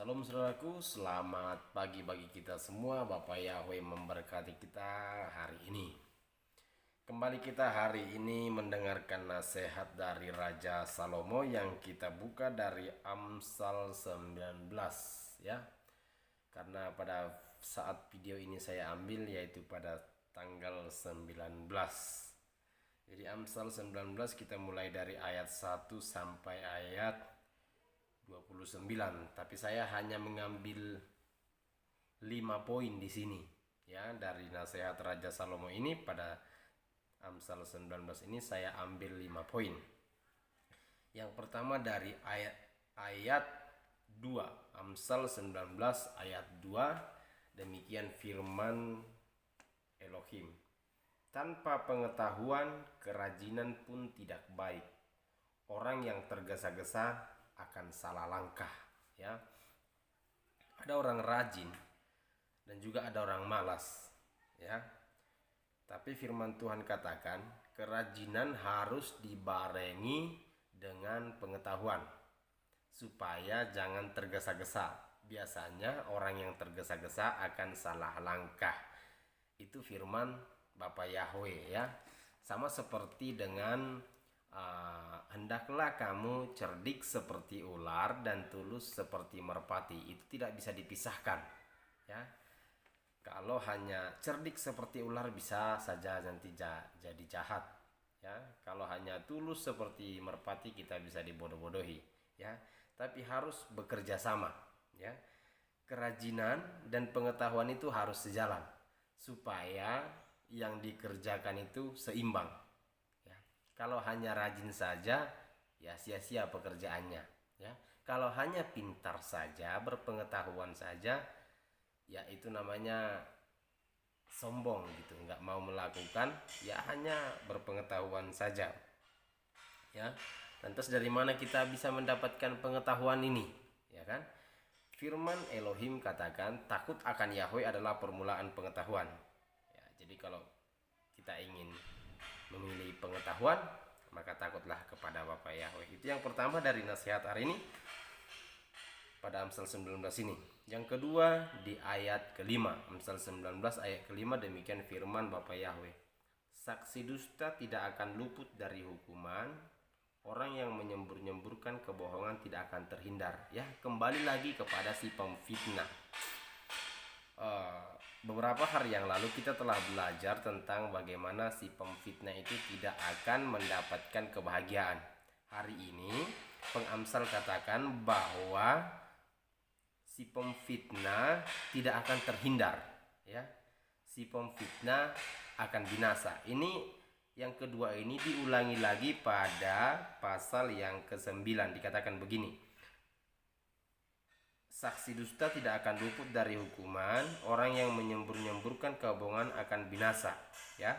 Salam saudaraku, selamat pagi bagi kita semua. Bapak Yahweh memberkati kita hari ini. Kembali kita hari ini mendengarkan nasihat dari Raja Salomo yang kita buka dari Amsal 19 ya. Karena pada saat video ini saya ambil yaitu pada tanggal 19. Jadi Amsal 19 kita mulai dari ayat 1 sampai ayat 29, tapi saya hanya mengambil 5 poin di sini ya dari nasihat Raja Salomo ini. Pada Amsal 19 ini saya ambil 5 poin. Yang pertama dari ayat 2, Amsal 19 ayat 2, demikian firman Elohim. Tanpa pengetahuan kerajinan pun tidak baik. Orang yang tergesa-gesa akan salah langkah ya. Ada orang rajin dan juga ada orang malas ya. Tapi firman Tuhan katakan kerajinan harus dibarengi dengan pengetahuan supaya jangan tergesa-gesa. Biasanya orang yang tergesa-gesa akan salah langkah. Itu firman Bapak Yahweh ya. Sama seperti dengan hendaklah kamu cerdik seperti ular dan tulus seperti merpati. Itu tidak bisa dipisahkan ya. Kalau hanya cerdik seperti ular bisa saja nanti jadi jahat ya. Kalau hanya tulus seperti merpati kita bisa dibodoh-bodohi ya. Tapi harus bekerja sama ya. Kerajinan dan pengetahuan itu harus sejalan supaya yang dikerjakan itu seimbang. Kalau hanya rajin saja, ya sia-sia pekerjaannya ya. Kalau hanya pintar saja, berpengetahuan saja, ya itu namanya sombong gitu, nggak mau melakukan, ya hanya berpengetahuan saja ya. Lantas dari mana kita bisa mendapatkan pengetahuan ini ya kan? Firman Elohim katakan takut akan Yahweh adalah permulaan pengetahuan ya. Jadi kalau kita ingin memilih pengetahuan, maka takutlah kepada Bapak Yahweh. Itu yang pertama dari nasihat hari ini pada Amsal 19 ini. Yang kedua di ayat kelima, Amsal 19 ayat kelima, demikian firman Bapak Yahweh. Saksi dusta tidak akan luput dari hukuman, orang yang menyembur-nyemburkan kebohongan tidak akan terhindar. Ya, kembali lagi kepada si pemfitnah. Beberapa hari yang lalu kita telah belajar tentang bagaimana si pemfitnah itu tidak akan mendapatkan kebahagiaan. Hari ini pengamsal katakan bahwa si pemfitnah tidak akan terhindar ya. Si pemfitnah akan binasa. Ini yang kedua ini diulangi lagi pada pasal yang ke-9, dikatakan begini. Saksi dusta tidak akan luput dari hukuman, orang yang menyembur-nyemburkan kebohongan akan binasa ya.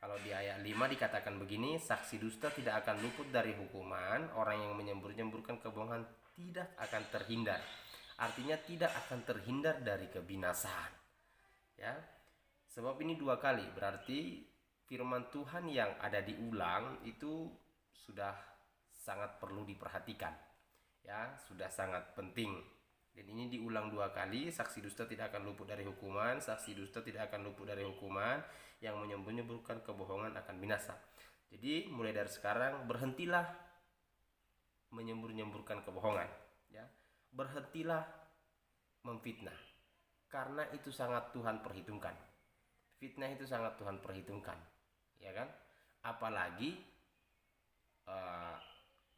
Kalau di ayat 5 dikatakan begini, saksi dusta tidak akan luput dari hukuman, orang yang menyembur-nyemburkan kebohongan tidak akan terhindar. Artinya tidak akan terhindar dari kebinasaan ya. Sebab ini dua kali, berarti firman Tuhan yang ada diulang itu sudah sangat perlu diperhatikan ya, sudah sangat penting. Dan ini diulang dua kali, saksi dusta tidak akan luput dari hukuman, saksi dusta tidak akan luput dari hukuman, yang menyembur-nyemburkan kebohongan akan binasa. Jadi mulai dari sekarang berhentilah menyembur-nyemburkan kebohongan ya. Berhentilah memfitnah. Karena itu sangat Tuhan perhitungkan. Fitnah itu sangat Tuhan perhitungkan. Ya kan? Apalagi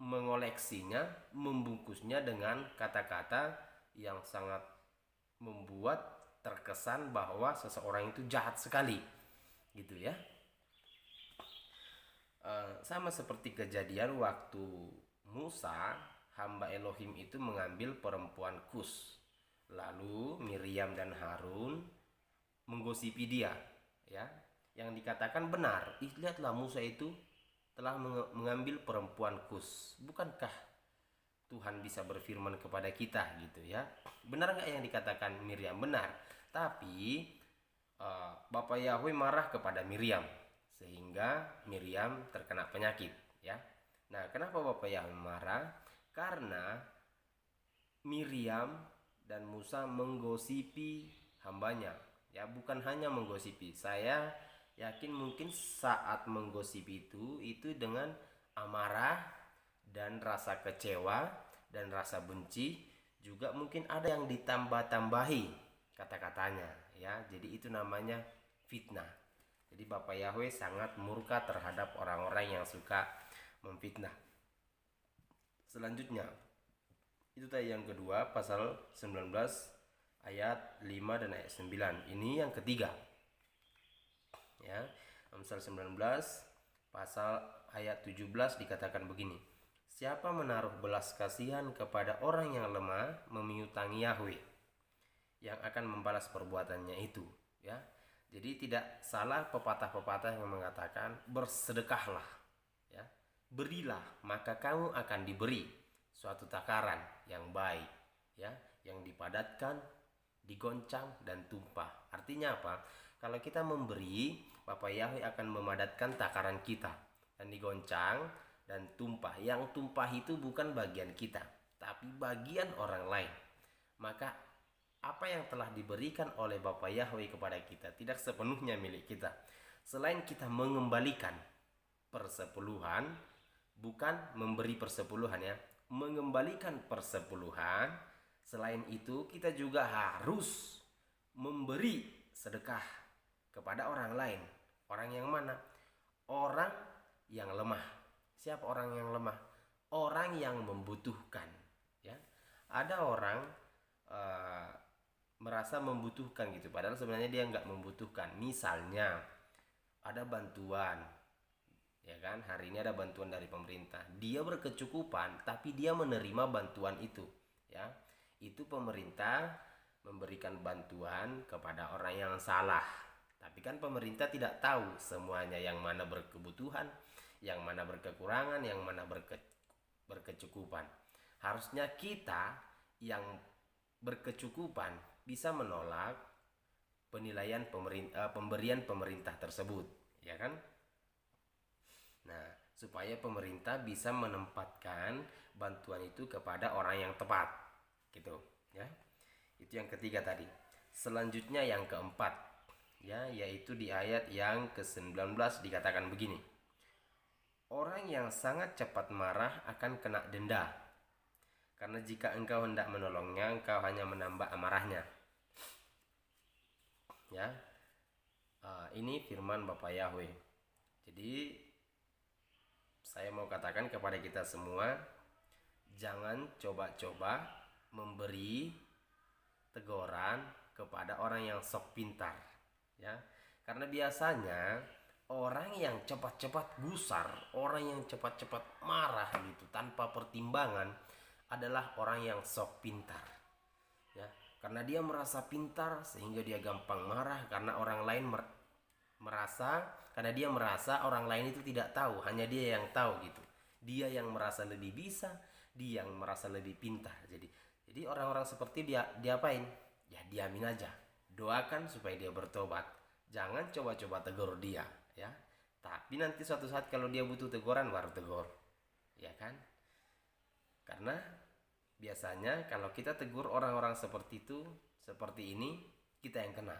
mengoleksinya, membungkusnya dengan kata-kata yang sangat membuat terkesan bahwa seseorang itu jahat sekali gitu ya. Sama seperti kejadian waktu Musa, hamba Elohim itu mengambil perempuan Kus, lalu Miriam dan Harun menggosipi dia ya. Yang dikatakan benar, lihatlah Musa itu telah mengambil perempuan Kus. Bukankah Tuhan bisa berfirman kepada kita gitu ya? Benar nggak yang dikatakan Miriam? Benar. Tapi Bapak Yahweh marah kepada Miriam sehingga Miriam terkena penyakit ya. Nah, kenapa Bapak Yahweh marah? Karena Miriam dan Musa menggosipi hambanya. Ya, bukan hanya menggosipi. Saya yakin mungkin saat menggosipi itu dengan amarah dan rasa kecewa dan rasa benci, juga mungkin ada yang ditambah-tambahi kata-katanya, ya. Jadi itu namanya fitnah. Jadi Bapak Yahweh sangat murka terhadap orang-orang yang suka memfitnah. Selanjutnya, itu tadi yang kedua, pasal 19 ayat 5 dan ayat 9. Ini yang ketiga. Ya, Amsal 19 pasal ayat 17 dikatakan begini. Siapa menaruh belas kasihan kepada orang yang lemah, memiutangi Yahweh yang akan membalas perbuatannya itu, ya. Jadi tidak salah pepatah-pepatah yang mengatakan bersedekahlah, ya. Berilah maka kamu akan diberi suatu takaran yang baik, ya, yang dipadatkan, digoncang dan tumpah. Artinya apa? Kalau kita memberi, Bapak Yahweh akan memadatkan takaran kita dan digoncang dan tumpah. Yang tumpah itu bukan bagian kita, tapi bagian orang lain. Maka apa yang telah diberikan oleh Bapak Yahweh kepada kita tidak sepenuhnya milik kita. Selain kita mengembalikan persepuluhan, bukan memberi persepuluhan, ya, mengembalikan persepuluhan. Selain itu kita juga harus memberi sedekah kepada orang lain. Orang yang mana? Orang yang lemah. Siapa orang yang lemah? Orang yang membutuhkan, ya. Ada orang merasa membutuhkan gitu, padahal sebenarnya dia nggak membutuhkan. Misalnya ada bantuan, ya kan, hari ini ada bantuan dari pemerintah, dia berkecukupan tapi dia menerima bantuan itu, ya. Itu pemerintah memberikan bantuan kepada orang yang salah, tapi kan pemerintah tidak tahu semuanya, yang mana berkebutuhan, yang mana berkekurangan, yang mana berkecukupan. Harusnya kita yang berkecukupan bisa menolak penilaian pemberian pemerintah tersebut, ya kan? Nah, supaya pemerintah bisa menempatkan bantuan itu kepada orang yang tepat, gitu, ya. Itu yang ketiga tadi. Selanjutnya yang keempat, ya, yaitu di ayat yang ke-19 dikatakan begini. Orang yang sangat cepat marah akan kena denda, karena jika engkau hendak menolongnya, engkau hanya menambah amarahnya. Ya, ini firman Bapak Yahweh. Jadi saya mau katakan kepada kita semua, jangan coba-coba memberi teguran kepada orang yang sok pintar, ya. Karena biasanya orang yang cepat-cepat gusar, orang yang cepat-cepat marah gitu tanpa pertimbangan adalah orang yang sok pintar, ya. Karena dia merasa pintar sehingga dia gampang marah karena orang lain karena dia merasa orang lain itu tidak tahu, hanya dia yang tahu gitu. Dia yang merasa lebih bisa, dia yang merasa lebih pintar. Jadi orang-orang seperti dia diapain? Ya diamin aja. Doakan supaya dia bertobat. Jangan coba-coba tegur dia, ya. Tapi nanti suatu saat kalau dia butuh teguran baru tegur, ya kan? Karena biasanya kalau kita tegur orang-orang seperti itu, seperti ini, kita yang kena,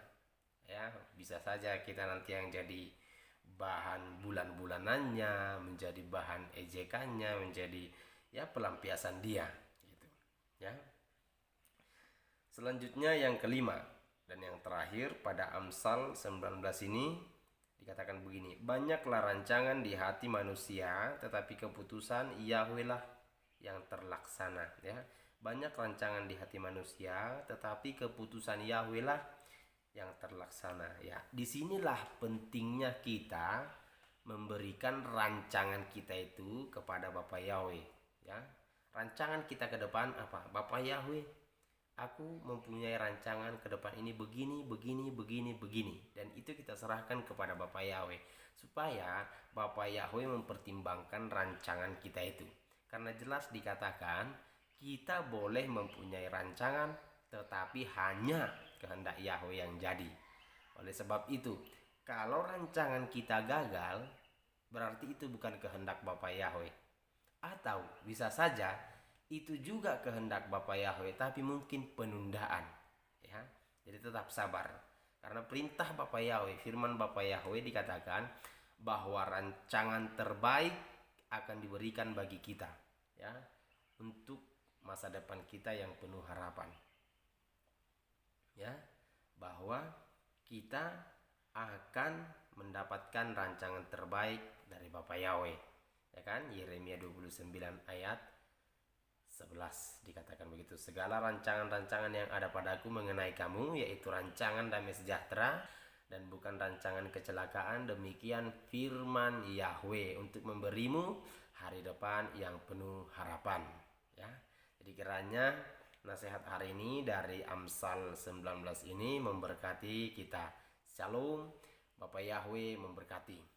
ya. Bisa saja kita nanti yang jadi bahan bulan-bulanannya, menjadi bahan ejekannya, menjadi, ya, pelampiasan dia gitu, ya. Selanjutnya yang kelima dan yang terakhir pada Amsal 19 ini dikatakan begini. Banyaklah rancangan di hati manusia, tetapi keputusan Yahweh lah yang terlaksana, ya. Banyak rancangan di hati manusia, tetapi keputusan Yahweh lah yang terlaksana, ya. Disinilah pentingnya kita memberikan rancangan kita itu kepada Bapak Yahweh, ya. Rancangan kita ke depan apa? Bapak Yahweh, aku mempunyai rancangan ke depan ini begini, begini, begini, begini. Dan itu kita serahkan kepada Bapak Yahweh, supaya Bapak Yahweh mempertimbangkan rancangan kita itu. Karena jelas dikatakan kita boleh mempunyai rancangan, tetapi hanya kehendak Yahweh yang jadi. Oleh sebab itu, kalau rancangan kita gagal, berarti itu bukan kehendak Bapak Yahweh. Atau bisa saja itu juga kehendak Bapa Yahweh, tapi mungkin penundaan, ya. Jadi tetap sabar. Karena perintah Bapa Yahweh, firman Bapa Yahweh dikatakan bahwa rancangan terbaik akan diberikan bagi kita, ya, untuk masa depan kita yang penuh harapan. Ya, bahwa kita akan mendapatkan rancangan terbaik dari Bapa Yahweh. Ya kan? Yeremia 29 ayat 11 dikatakan begitu. Segala rancangan-rancangan yang ada padaku mengenai kamu, yaitu rancangan damai sejahtera dan bukan rancangan kecelakaan, demikian firman Yahweh, untuk memberimu hari depan yang penuh harapan. Ya. Jadi kiranya nasihat hari ini dari Amsal 19 ini memberkati kita. Shalom, Bapak Yahweh memberkati.